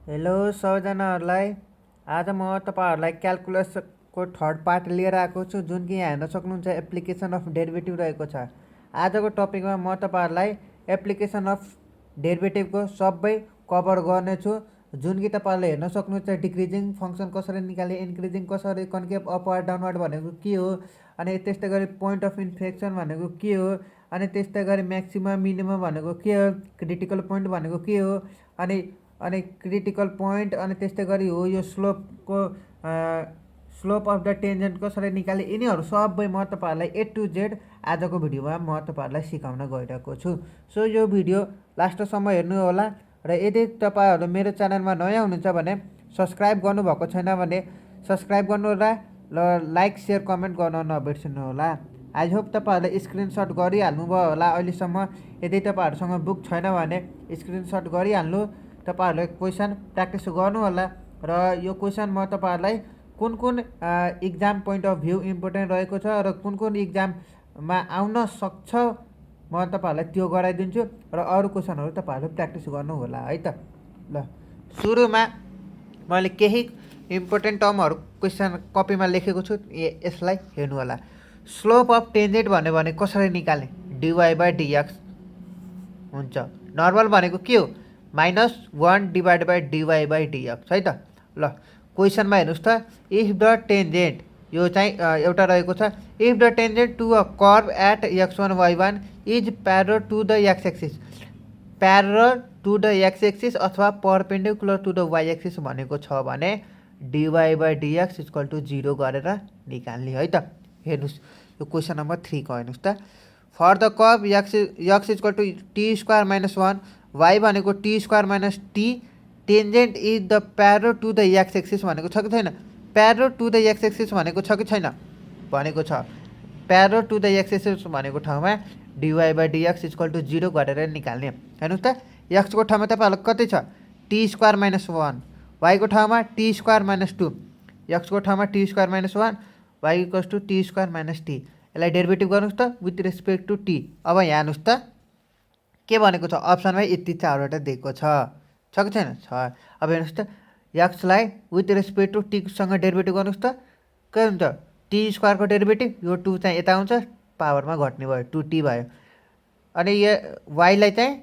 Hello सबैजनाहरूलाई। आज म तपाईँहरूलाई क्यालकुलसको थर्ड पार्ट लिएर आएको छु, जुन कि यहाँ हेर्न सक्नुहुन्छ एप्लिकेसन अफ डेरिभेटिभ रहेको छ। आजको टपिकमा म तपाईँहरूलाई एप्लिकेसन अफ डेरिभेटिभको सबै कभर गर्नेछु, जुन कि तपाईँहरूले हेर्न सक्नुहुन्छ डिक्रिजिङ फङ्सन कसरी निकाल्ने, इन्क्रिजिङ कसरी, कन्केभ अपवार्ड डाउनवार्ड भनेको के हो, अनि त्यस्तै गरी पोइन्ट अफ इन्फ्लेक्सन भनेको के हो, अनि त्यस्तै गरी म्याक्सिमम मिनिमम भनेको के हो, क्रिटिकल पोइन्ट भनेको के हो, अनि अनि क्रिटिकल पोइन्ट, अनि त्यस्तै गरी हो यो स्लोप अफ द टेन्जेन्ट कसरी निकाल्ने, यिनीहरू सबै म तपाईँहरूलाई A to Z आजको भिडियोमा म तपाईँहरूलाई सिकाउन गइरहेको छु। सो यो भिडियो लास्टसम्म हेर्नु होला। र यदि तपाईँहरू मेरो च्यानलमा नयाँ हुनुहुन्छ भने सब्सक्राइब गर्नुभएको छैन भने सब्सक्राइब गर्नु होला र लाइक सेयर कमेन्ट गर्न नबिर्सनु होला। आई होप तपाईँहरूले स्क्रिनसट गरिहाल्नुभयो होला अहिलेसम्म। यदि तपाईँहरूसँग बुक छैन भने स्क्रिनसट गरिहाल्नु, तपाईँहरूले क्वेसन प्र्याक्टिस गर्नु होला। र यो क्वेसन म तपाईँहरूलाई कुन कुन exam point of view important रहेको छ र कुन कुन इक्जाममा आउन सक्छ म तपाईँहरूलाई त्यो गराइदिन्छु, र अरू क्वेसनहरू तपाईँहरूले प्र्याक्टिस गर्नु होला है त। ल, सुरुमा मैले केही इम्पोर्टेन्ट टर्महरू क्वेसन कपीमा लेखेको छु, यसलाई हेर्नु होला। स्लोप अफ टेन्जेन्ट भन्यो भने कसरी निकाल्ने, dy/dx हुन्छ। नर्मल भनेको के हो, -1 / dy/dx है त। ल, क्वेसनमा हेर्नुहोस् त, इफ द टेन्जेन्ट, यो चाहिँ एउटा रहेको छ, if the tangent to a curve at x1 y1 is parallel to the x axis, parallel to the x axis अथवा perpendicular to the y axis भनेको छ भने dy/dx = 0 गरेर निकाल्ने है त। हेर्नुहोस् यो क्वेसन नम्बर 3 को हेर्नुहोस् त। For the curve x = t² - 1, y भनेको t² - t, tangent is the parallel to the x axis भनेको छ कि छैन, parallel to the x axis भनेको छ कि छैन, भनेको छ। Parallel to the x axis भनेको ठाउँमा dy/dx = 0 गरेर निकाल्ने। हेर्नुहोस् त, x को ठाउँमा तपाईँहरूलाई कति छ, t² - 1, y को ठाउँमा t² - 2, x को ठाउँमा t² - 1, y = t² - t। यसलाई डेरिभेटिभ गर्नुहोस् त विथ रेस्पेक्ट टु t। अब यहाँ हेर्नुहोस् त के भनेको छ, अप्सनमा यति 4वटा दिएको छ कि छैन, छ। अब हेर्नुहोस् त, एक्सलाई विथ रेस्पेक्ट टु टीसँग डेरिभेटिभ गर्नुहोस् त, के हुन्छ, t² को डेरिभेटिभ, यो 2 चाहिँ यता आउँछ, पावरमा घट्ने भयो, 2t भयो। अनि यो वाइलाई चाहिँ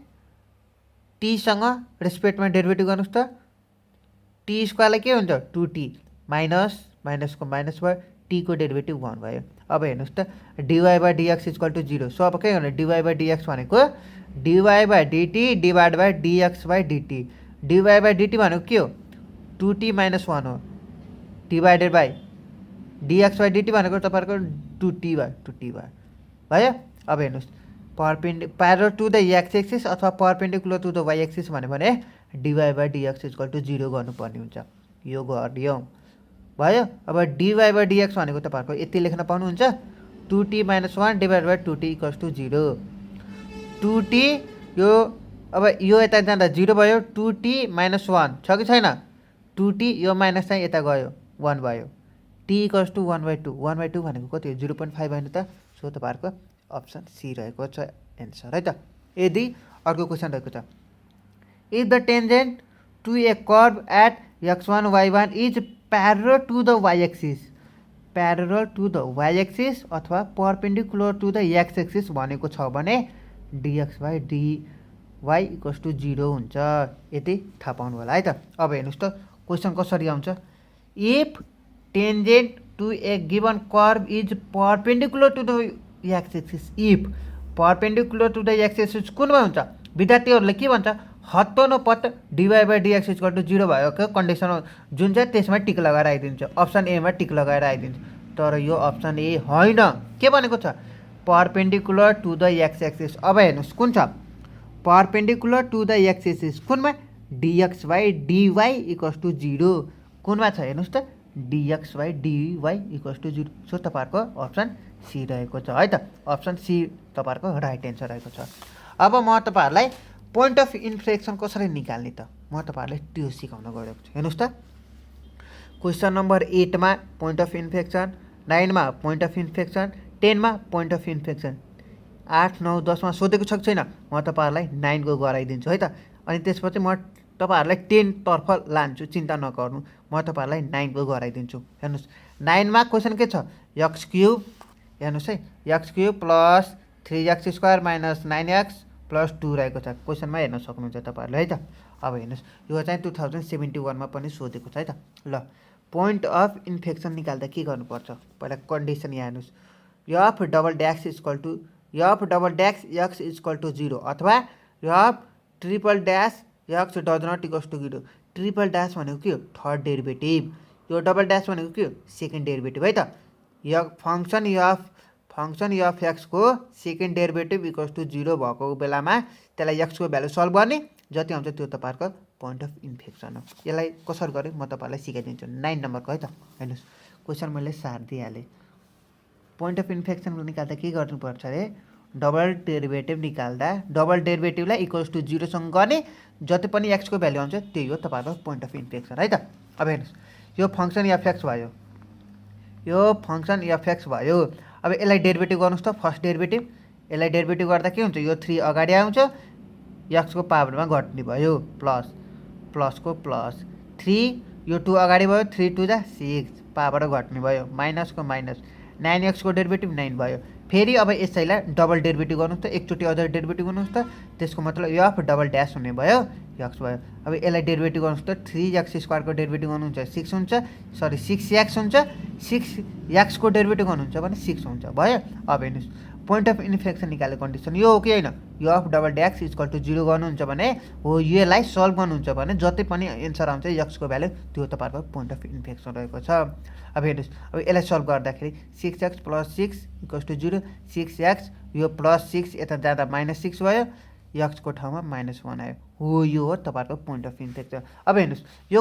टीसँग रेस्पेक्टमा डेरिभेटिभ गर्नुहोस् त, t² के हुन्छ, 2t, माइनसको माइनस भयो, t को डेरिभेटिभ 1 भयो। अब हेर्नुहोस् त, dy/dx = 0। सो अब के गर्ने, dy/dx भनेको dy/dt / dx/dt। dy/dt भनेको के हो, 2t - 1 हो, डिभाइडेड बाई dx/dt भनेको तपाईँहरूको 2t भयो। अब हेर्नुहोस्, parallel to the x axis अथवा perpendicular to the y axis भन्यो भने dy/dx = 0 गर्नुपर्ने हुन्छ। यो गरियो भयो। अब dy/dx भनेको तपाईँहरूको यति लेख्न पाउनुहुन्छ, 2t - 1 / 2t = 0। 2t यो अब यो यता जाँदा 0 भयो, 2t - 1 छ कि छैन, 2t यो माइनस चाहिँ यता गयो, 1 भयो, t = 1/2। 1/2 भनेको कति हो, 0.5 होइन त। सो तपाईँहरूको अप्सन सी रहेको छ एन्सर है त। यदि अर्को क्वेसन रहेको छ, if the tangent to a curve at x1 y1 is parallel to the y axis, parallel to the y axis अथवा perpendicular to the x axis भनेको छ भने dx/dy = 0 हुन्छ। यति थाहा पाउनु होला है त। अब हेर्नुहोस् त क्वेसन कसरी आउँछ, if tangent to a given curve is perpendicular to the x axis, if perpendicular to the x axis कुनमा हुन्छ, विद्यार्थीहरूले के भन्छ, हत्तोपत्त dy/dx = 0 भएको कन्डिसन हो, जुन चाहिँ त्यसमा टिक लगाएर आइदिन्छ, अप्सन एमा टिक लगाएर आइदिन्छ। तर यो अप्सन ए होइन, के भनेको छ, perpendicular to the x axis. अब हेर्नुहोस् कुन छ, perpendicular to the x axis कुनमा, dx/dy = 0 कुनमा छ, हेर्नुहोस् त, dx/dy = 0। सो तपाईँहरूको अप्सन सी रहेको छ है त। अप्सन सी तपाईँहरूको राइट एन्सर रहेको छ। अब म तपाईँहरूलाई पोइन्ट अफ इन्फ्लेक्सन कसरी निकाल्ने त म तपाईँहरूलाई त्यो सिकाउन गइरहेको छु। हेर्नुहोस् त, क्वेसन नम्बर 8 मा पोइन्ट अफ इन्फ्लेक्सन, 9 मा पोइन्ट अफ इन्फ्लेक्सन, 10 मा पोइन्ट अफ इन्फ्लेक्सन, 8, 9, 10 मा सोधेको छ कि छैन, म तपाईँहरूलाई 9 को गराइदिन्छु है त। अनि त्यसपछि म तपाईहरुलाई 10 तर्फ लान्छु, चिन्ता नगर्नु। म तपाईहरुलाई 9 को गराइदिन्छु। हेर्नुस् 9 मा क्वेशन के छ x क्यूब, हेर्नुस् है x cube plus 3x² minus 9x plus 2 रहेको छ। क्वेशनमा हेर्न सक्नुहुन्छ तपाईहरुले है त। अब हेर्नुस् यो चाहिँ 2071 मा पनि सोधेको छ है त। ल पोइन्ट अफ इन्फेक्सन निकाल्दा के गर्नुपर्छ? पहिला कन्डिसन यहाँ हेर्नुस् f double dash equal to f double dash x equal to 0 अथवा f triple dash x does not equals to 0। Triple dash भनेको के हो? Third derivative. यो डबल ड्याश भनेको के हो? सेकेन्ड डेरिभेटिभ है त। यो फंक्सन f x को सेकेन्ड डेरिभेटिभ इक्वल्स टु 0 भएको बेलामा त्यसलाई x को भ्यालु सल्भ गर्ने, जति आउँछ त्यो तपाईहरुको पोइन्ट अफ इन्फेक्सन हो। यसलाई कसरी गरे म तपाईहरुलाई सिकाइदिन्छु। 9 नम्बरको है त। हेर्नुस् क्वेशन मैले सार दिइहाले। पोइन्ट अफ इन्फेक्सन निकाल्दा के गर्नुपर्छ रे? डबल डेरिभेटिभ निकाल्दा डबल डेरिभेटिभलाई इक्वल्स टु 0 सँग गर्ने, जति पनि x को भ्यालु आउँछ त्यही हो तपाईहरुको पोइन्ट अफ इन्फेक्सन है त। अब हेर्नुस् यो फंक्सन f x भयो, यो फंक्सन f x भयो। अब यसलाई डेरिभेटिभ गर्नुस् त फर्स्ट डेरिभेटिभ। यसलाई डेरिभेटिभ गर्दा के हुन्छ? यो 3 अगाडि आउँछ, x को पावरमा घट्ने भयो, प्लस प्लस को प्लस 3, यो 2 अगाडि भयो, 3 2 जा 6 पावर घट्ने भयो, माइनस को माइनस 9x को डेरिभेटिभ 9 भयो। फेरि अब यसैलाई डबल डेरिभेटिभ गर्नुस् त, एकचोटि अझ डेरिभेटिभ गर्नुस् त, त्यसको मतलब f डबल ड्याश हुने भयो x भयो। अब यसलाई डेरिभेटिभ गर्नुस् त 3x² को डेरिभेटिभ गर्नुहुन्छ 6 हुन्छ, सरी 6x हुन्छ, 6x को डेरिभेटिभ गर्नुहुन्छ भने 6 हुन्छ भयो। अब हेर्नुस् पोइन्ट अफ इन्फेक्सन निकाले कन्डिसन यो हो कि हैन? यो f double dash equal to 0 गर्नुहुन्छ भने हो, यसलाई सल्भ गर्नुहुन्छ भने जति पनि एन्सर आउँछ x को भ्यालु त्यो तपाईहरुको पोइन्ट अफ इन्फेक्सन रहेको छ। अब हेर्नुस् अब यसलाई सल्भ गर्दाखेरि 6x plus 6 equals to 0, 6x यो प्लस 6 यता जाँदा माइनस 6 भयो, x को ठाउँमा -1 आयो। हो यो हो तपाईहरुको पोइन्ट अफ इन्फेक्सन। अब हेर्नुस् यो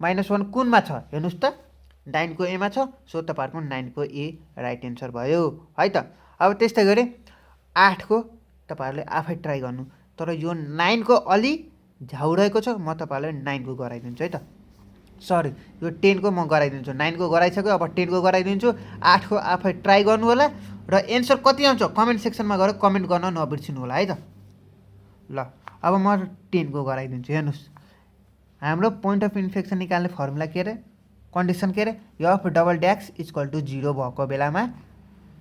-1 कुनमा छ? हेर्नुस् त 9 को a मा छ, सो तपाईहरुको 9 को a राइट एन्सर भयो है त। अब त्यस्तै गरी 8 को तपाईहरुले आफै ट्राई गर्नु, तर यो 9 को अलि झाउ रहेको छ, म तपाईहरुलाई 9 को गराइदिन्छु है त। सरी यो 10 को म गराइदिन्छु, 9 को गराइसक्यो, अब 10 को गराइदिन्छु। 8 को आफै ट्राई गर्नु होला र एन्सर कति आउँछ कमेन्ट सेक्सनमा गएर कमेन्ट गर्न नबिर्सिनु होला है त। ल अब म 10 को गराइदिन्छु। हेर्नुस् हाम्रो पोइन्ट अफ इन्फेक्सन निकाल्ने फर्मुला के रे? कन्डिसन के रे? f double dash equal to 0 भएको बेलामा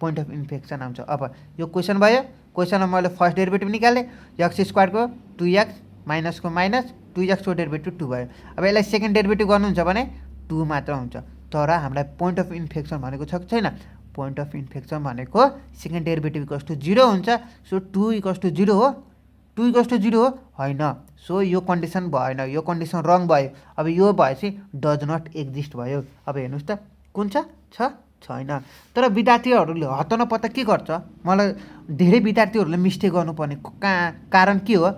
पोइन्ट अफ इन्फेक्सन आउँछ। अब यो क्वेशन भयो, क्वेशनमा मैले फर्स्ट डेरिभेटिभ निकाले, x² को 2x माइनस को माइनस 2x को डेरिभेटिभ 2 भयो। अब यसलाई सेकेन्ड डेरिभेटिभ गर्नुहुन्छ भने 2 मात्र हुन्छ, तर हामीलाई पोइन्ट अफ इन्फेक्सन भनेको छ कि छैन? पोइन्ट अफ इन्फेक्सन भनेको सेकेन्ड डेरिभेटिभ इक्वल्स टु 0 हुन्छ, सो 2 इक्वल्स टु 0 हो। 2 इक्वल्स टु 0 हो हैन, सो यो कन्डिसन भएन, यो कन्डिसन रङ भयो। अब यो भएपछि डज नट एक्जिस्ट भयो। अब हेर्नुस् त कुन छ? छैन। तर विद्यार्थीहरूले हत्त नपत्ता के गर्छ? मलाई धेरै विद्यार्थीहरूले मिस्टेक गर्नुपर्ने कारण के हो?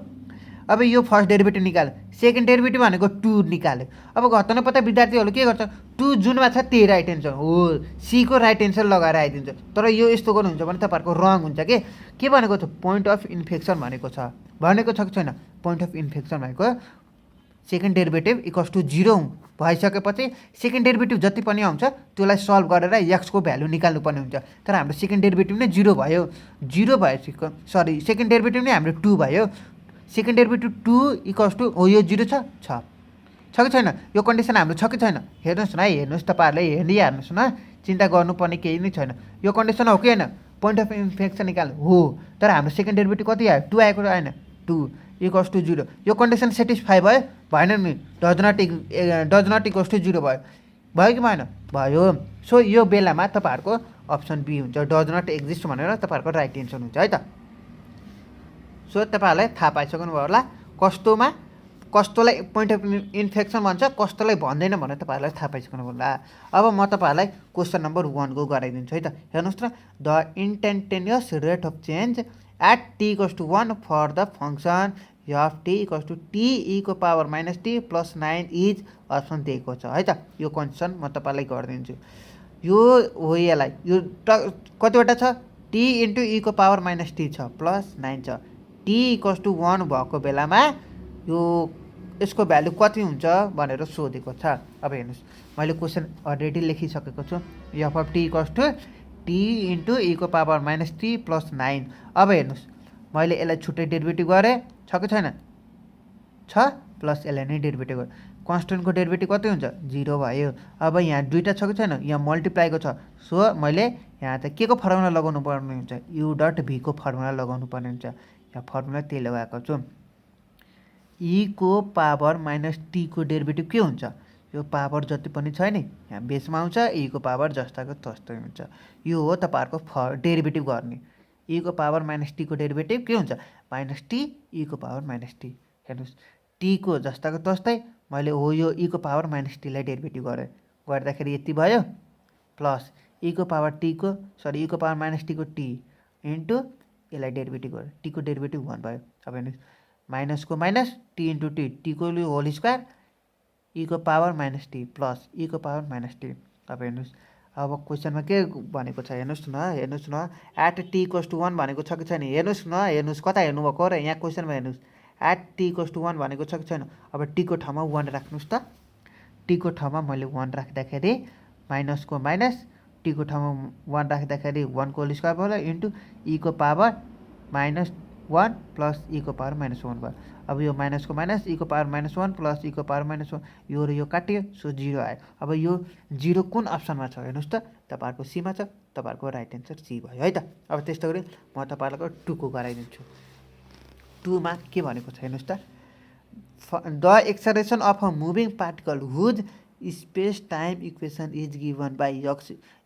अब यो फर्स्ट डेरिभेटिभ निकाल्यो, सेकेन्ड डेरिभेटिभ भनेको 2 निकाल्यो। अब हत्त नपत्ता विद्यार्थीहरूले के गर्छ? 2 जुनमा छ त्यही राइट एन्सर हो, सी को राइट एन्सर लगाएर आइदिन्छ। तर यो यस्तो गर्नुहुन्छ भने तपाईहरुको रङ हुन्छ के भनेको छ? पोइन्ट अफ इन्फेक्सन भनेको छ कि छैन? पोइन्ट अफ इन्फेक्सन भनेको सेकेन्ड डेरिभेटिभ इक्वल्स टु 0 भइसकेपछि सेकेन्ड डेरिभेटिभ जति पनि आउँछ त्यसलाई सल्भ गरेर x को भ्यालु निकाल्नुपर्ने हुन्छ। तर हाम्रो सेकेन्ड डेरिभेटिभ नै 0 भयो, 0 भएपछि सरी सेकेन्ड डेरिभेटिभ नै हाम्रो 2 भयो। सेकेन्ड डेरिभेटिभ 2 इक्वल्स टु हो, यो 0 छ कि छैन? यो कन्डिसन हाम्रो छ कि छैन? हेर्नुस् न है, हेर्नुस् तपाईहरुले हेर्नुस् न, चिन्ता गर्नुपर्ने केही नै छैन। यो कन्डिसन हो कि हैन? पोइन्ट अफ इन्फेक्सन निकाल हो, तर हाम्रो सेकेन्ड डेरिभेटिभ कति आयो? 2 आएको हैन? 2 इक्वल्स टु 0। यो कन्डिसन सेटिस्फाई भयो भएन नि? डज नट इक्वल्स टु 0 भयो कि भएन? भयो। सो यो बेलामा तपाईहरुको अप्सन बी हुन्छ, डज नट एक्जिस्ट भनेर तपाईहरुको राइट एन्सर हुन्छ है त। सो तपाईहरुलाई थाहा पाइसक्नु भयो होला कस्तोलाई पोइन्ट अफ इन्फेक्सन भन्छ, कस्तोलाई भन्दैन भनेर तपाईहरुलाई थाहा पाइसक्नु होला। अब म तपाईहरुलाई क्वेशन नम्बर 1 को गराइदिन्छु है त। हेर्नुस् त, the instantaneous rate of change at t equals to 1 for the function f t equals to t e को power minus t plus 9 is option दिएको छ है त। यो कन्डिसन म तपाईलाई गरिदिन्छु। यो हो, यसलाई यो कतिवटा छ? t इन्टु e को पावर माइनस t छ, प्लस 9 छ। t इक्वल्स टु 1 भएको बेलामा यो यसको भ्यालु कति हुन्छ भनेर सोधेको छ। अब हेर्नुस् मैले क्वेशन अलरेडी लेखिसकेको छु, f of t equals to t into e को पावर माइनस t प्लस 9। अब हेर्नुस् मैले यसलाई छुट्टै डेरिभेटिभ गरेँ, छ कि छैन? छ, प्लस यसलाई नै डेरिभेटिभ गर। कन्स्टेन्टको डेरिभेटिभ कति हुन्छ 0 भयो। अब यहाँ दुईवटा छ कि छैन, यहाँ मल्टिप्लाईको छ। सो मैले यहाँ त के को फर्मुला लगाउनु पर्ने हुन्छ, यु डट भी को फर्मुला लगाउनु पर्ने हुन्छ। यहाँ फर्मुला त्यही लगाएको छु। ई को पावर माइनस टी को डेरिभेटिभ के हुन्छ, यो पावर जति पनि छ नि यहाँ बेसमा आउँछ, ई को पावर जस्ताको तस्तै हुन्छ। यो हो तपाईँहरूको डेरिभेटिभ गर्ने। ई को पावर माइनस टी को डेरिभेटिभ के हुन्छ माइनस टी ई को पावर माइनस टी। हेर्नुहोस् टी को जस्ताको तस्तै मैले हो यो ई को पावर माइनस टीलाई डेरिभेटिभ गरेँ, गर्दाखेरि यति भयो प्लस ई को पावर टी को सरी ई को पावर माइनस टी को टी इन्टु यसलाई डेरिभेटिभ गरेँ, टी को डेरिभेटिभ 1 भयो। अब हेर्नुहोस् माइनसको minus t into t, t को होल स्क्वायर ई को power minus t plus e को पावर माइनस टी। अब हेर्नुहोस् अब क्वेसनमा के भनेको छ हेर्नुहोस् न, एट टी इक्वल्स टु 1 भनेको छ कि छैन, हेर्नुहोस् कता हेर्नुभएको र यहाँ क्वेसनमा हेर्नुहोस् एट टी इक्वल्स टु 1 भनेको छ कि छैन। अब टी को ठाउँमा 1 राख्नुहोस् त, टी को ठाउँमा मैले 1 राख्दाखेरि माइनसको माइनस टी को ठाउँमा 1 राख्दाखेरि 1 को होल स्क्वायर भयो इन्टु ई को पावर माइनस 1 प्लस ई को पावर माइनस 1 भयो। अब यो माइनसको माइनस ई को पावर माइनस 1 प्लस ई को पावर माइनस 1 यो र यो काटियो, सो 0 आयो। अब यो 0 कुन अप्सनमा छ हेर्नुहोस् त, तपाईँहरूको सीमा छ, तपाईँहरूको राइट एन्सर सी भयो है त। अब त्यस्तो गरी म तपाईँहरूको 2 को गराइदिन्छु। 2 मा के भनेको छ हेर्नुहोस् त, the acceleration of a moving particle whose space time equation is given by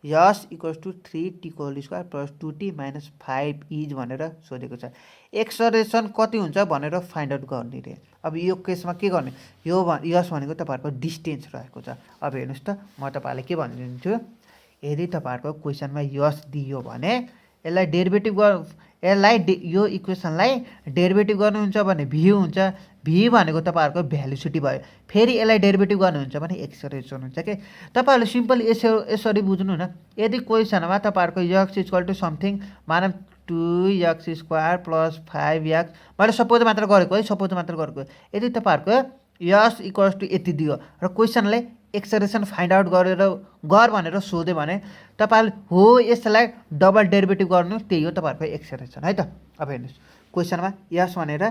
s equals to 3t को whole square plus 2t minus 5 is भनेर सोधेको छ। एक्सेलरेसन कति हुन्छ भनेर फाइन्ड आउट गर्ने रे। अब यो केसमा के गर्ने, यो यस भनेको तपाईँहरूको डिस्टेन्स रहेको छ। अब हेर्नुहोस् त म तपाईँलाई के भनिदिन्छु, यदि तपाईँहरूको क्वेसनमा यस दियो भने यसलाई डेरिभेटिभ यो इक्वेसनलाई डेरिभेटिभ गर्नुहुन्छ भने भी हुन्छ, भी भनेको तपाईँहरूको भ्यालुसिटी भयो, फेरि यसलाई डेरिभेटिभ गर्नुहुन्छ भने एक्सेलरेसन हुन्छ के। तपाईँहरूले सिम्पल यसरी बुझ्नु न, यदि क्वेसनमा तपाईँहरूको यक्स इक्वल टु समथिङ मानव 2x स्क्वायर प्लस 5x मैले सपोज मात्र गरेको है, सपोज मात्र गरेको। यदि तपाईँहरूको यस इक्वल्स टु यति दियो र क्वेसनले एक्सेलरेसन फाइन्ड आउट गर भनेर सोध्यो भने तपाईँले हो यसलाई डबल डेरिभेटिभ गर्नु, त्यही हो तपाईँहरूको एक्सेलरेसन है त। अब हेर्नुहोस् क्वेसनमा यस भनेर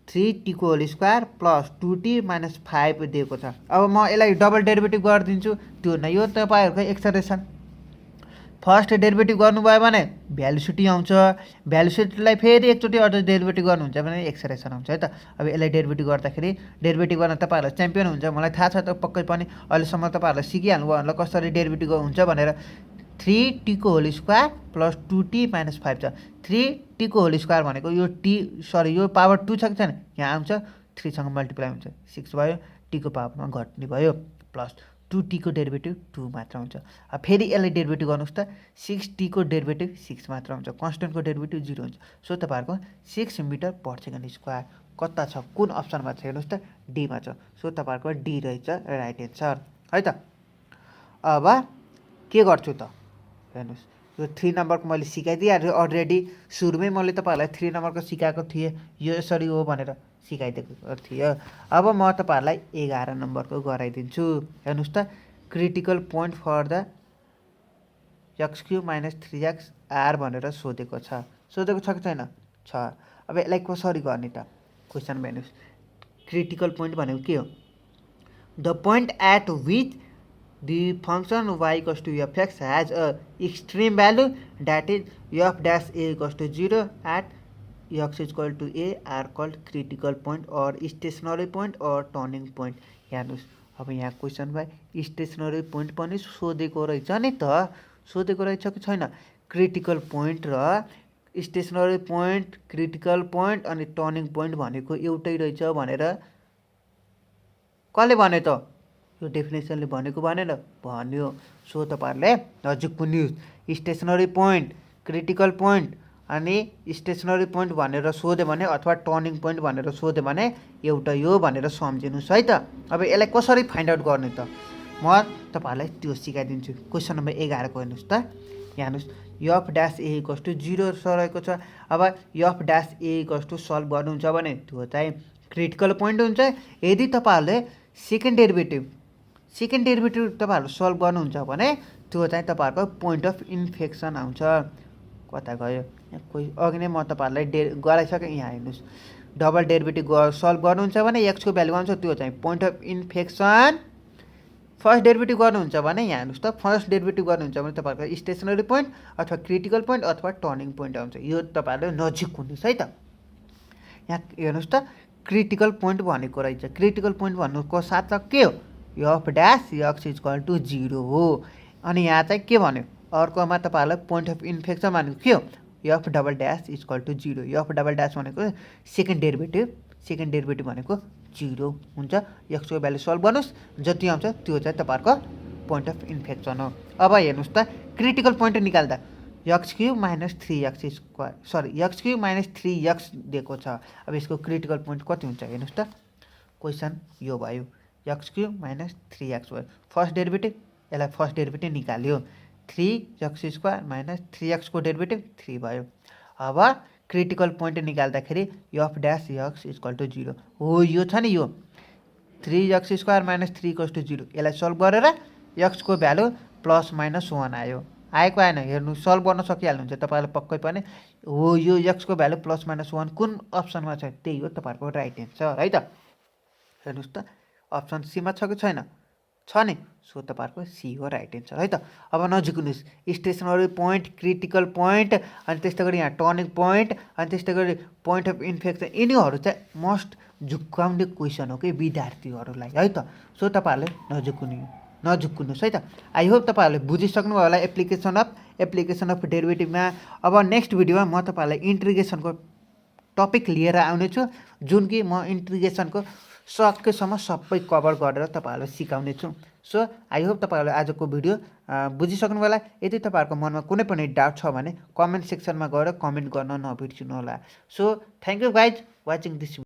3t को whole square plus 2t minus 5 दिएको छ। अब म यसलाई डबल डेरिभेटिभ गरिदिन्छु, त्यो नै यो तपाईँहरूको एक्सेलरेसन। फर्स्ट डेरिभेटिभ गर्नुभयो भने भ्यालुसिटी आउँछ, भ्यालुसिटीलाई फेरि एकचोटि अझ डेरिभेटिभ गर्नुहुन्छ भने एक्सेलरेसन आउँछ है त। अब यसलाई डेरिभेटिभ गर्दाखेरि डेरिभेटिभ गर्न तपाईँहरूलाई च्याम्पियन हुन्छ, मलाई थाहा छ त पक्कै पनि अहिलेसम्म तपाईँहरूलाई सिकिहाल्नु भयो होला कसरी डेरिभेटिभ हुन्छ भनेर। 3t को whole square plus 2t minus 5 छ। 3t को होल स्क्वायर भनेको यो यो पावर 2 छ कि छैन, यहाँ आउँछ 3सँग मल्टिप्लाई हुन्छ 6 भयो, t को पावरमा घट्ने भयो प्लस 2t को डेरिभेटिभ 2 मात्र हुन्छ। अब फेरि यसलाई डेरिभेटिभ गर्नुहोस् त, 6t को डेरिभेटिभ 6 मात्र हुन्छ, कन्स्टेन्टको डेरिभेटिभ 0 हुन्छ। सो तपाईँहरूको 6 मिटर पर सेकेन्ड स्क्वायर कता छ, कुन अप्सनमा छ हेर्नुहोस् त, डीमा छ। सो तपाईँहरूको डी रहेछ राइट एन्सर है त। अब के गर्छु त हेर्नुहोस्, यो 3 नम्बरको मैले सिकाइदिएँ अलरेडी, सुरुमै मैले तपाईँहरूलाई 3 नम्बरको सिकाएको थिएँ, यो यसरी हो भनेर सिकाइदिएको थियो। अब म तपाईँहरूलाई 11 नम्बरको गराइदिन्छु। हेर्नुहोस् त, critical point for the x³ minus 3x are भनेर सोधेको छ कि छैन, छ। अब यसलाई कसरी गर्ने त, क्वेसनमा हेर्नुहोस् क्रिटिकल पोइन्ट भनेको के हो, the point at which the function y equals to fx has a extreme value that is f dash a equals to 0 at x is equal to a are called critical point or stationary point or turning point। हेर्नुहोस् अब यहाँ क्वेसनमा stationery point पनि सोधेको रहेछ नि त, सोधेको रहेछ कि छैन। क्रिटिकल पोइन्ट र स्टेसनरी पोइन्ट, क्रिटिकल पोइन्ट अनि टर्निङ पोइन्ट भनेको एउटै रहेछ भनेर कसले भन्यो त, यो डेफिनेसनले भनेको भनेर भन्यो। सो तपाईँहरूले नजिकको news stationery point, critical point अनि स्टेसनरी पोइन्ट भनेर सोध्यो भने अथवा टर्निङ पोइन्ट भनेर सोध्यो भने एउटै हो भनेर सम्झिनुहोस् है त। अब यसलाई कसरी फाइन्ड आउट गर्ने त म तपाईँहरूलाई त्यो सिकाइदिन्छु। क्वेसन नम्बर 11 को हेर्नुहोस् त, यहाँ हेर्नुहोस् f dash a equals to 0 रहेको छ। अब f dash a equals to solve गर्नुहुन्छ भने त्यो चाहिँ क्रिटिकल पोइन्ट हुन्छ। यदि तपाईँहरूले सेकेन्ड डेरिभेटिभ तपाईँहरू सल्भ गर्नुहुन्छ भने त्यो चाहिँ तपाईँहरूको पोइन्ट अफ इन्फेक्सन आउँछ। कता गयो, यहाँ कोही अघि नै म तपाईँहरूलाई गराइसकेँ, यहाँ हेर्नुहोस् डबल डेरिभेटिभ सल्भ गर्नुहुन्छ भने एक्सको भ्यालु आउँछ, त्यो चाहिँ point of infection. First derivative गर्नुहुन्छ भने यहाँ हेर्नुहोस् त, फर्स्ट डेरिभेटिभ गर्नुहुन्छ भने तपाईँहरूको स्टेसनरी पोइन्ट अथवा क्रिटिकल पोइन्ट अथवा टर्निङ पोइन्ट आउँछ। यो तपाईँहरूले नजिक हुनुहोस् है त। यहाँ हेर्नुहोस् त, क्रिटिकल पोइन्ट भनेको रहेछ। क्रिटिकल पोइन्ट भन्नुको साथ के हो, f dash x equal to 0 हो। अनि यहाँ चाहिँ के भन्यो, अर्कोमा तपाईँहरूलाई पोइन्ट अफ इन्फेक्सन भनेको के हो, f double dash equal to 0। F double dash भनेको सेकेन्ड डेरिभेटिभ भनेको 0 हुन्छ। एक्सको भ्यालु सल्भ गर्नुहोस्, जति आउँछ त्यो चाहिँ तपाईँहरूको पोइन्ट अफ इन्फेक्सन हो। अब हेर्नुहोस् त, क्रिटिकल पोइन्ट निकाल्दा x cube minus 3x square, sorry x cube minus 3x दिएको छ। अब यसको क्रिटिकल पोइन्ट कति हुन्छ हेर्नुहोस् त, क्वेसन यो भयो, एक्स क्युब माइनस 3x भयो। फर्स्ट डेरिभेटिभ, यसलाई फर्स्ट डेरिभेटिभ निकाल्यो, 3x स्क्वायर माइनस 3x को डेरिभेटिभ 3 भयो। अब क्रिटिकल पोइन्ट निकाल्दाखेरि f dash x equal to 0 हो। यो छ नि, यो 3x square minus 3 equals to 0, यसलाई सल्भ गरेर एक्सको भ्यालु प्लस माइनस 1 आयो। आएको आएन हेर्नु, सल्भ गर्न सकिहाल्नुहुन्छ तपाईँलाई पक्कै पनि। हो, यो एक्सको भ्यालु प्लस माइनस 1 कुन अप्सनमा छ, त्यही हो तपाईँहरूको राइट एन्सर है त। हेर्नुहोस् त, अप्सन सीमा छ कि छैन, छ नि, सो तपाईँहरूको सी हो राइट एन्सर है त। अब नजिक हुनुहोस्, स्टेसनरी पोइन्ट, क्रिटिकल पोइन्ट, अनि त्यस्तै गरी यहाँ टर्निङ पोइन्ट, अनि त्यस्तै गरी पोइन्ट अफ इन्फेक्सन, यिनीहरू चाहिँ मस्ट झुक्काउने क्वेसन हो कि विद्यार्थीहरूलाई है त। सो तपाईँहरूले नजिक हुनुहोस् है त। आई होप तपाईँहरूले बुझिसक्नुभयो होला एप्लिकेसन अफ डेरिभेटिभमा। अब नेक्स्ट भिडियोमा म तपाईँहरूलाई इन्टिग्रेसनको टपिक लिएर आउनेछु, जुन कि म इन्टिग्रेसनको सकेसम्म सबै कभर गरेर तपाईँहरूलाई सिकाउनेछु। सो आई होप तपाईँहरूले आजको भिडियो बुझिसक्नु होला। यदि तपाईँहरूको मनमा कुनै पनि डाउट छ भने कमेन्ट सेक्सनमा गएर कमेन्ट गर्न नबिर्सिनु होला। So thank you guys watching this.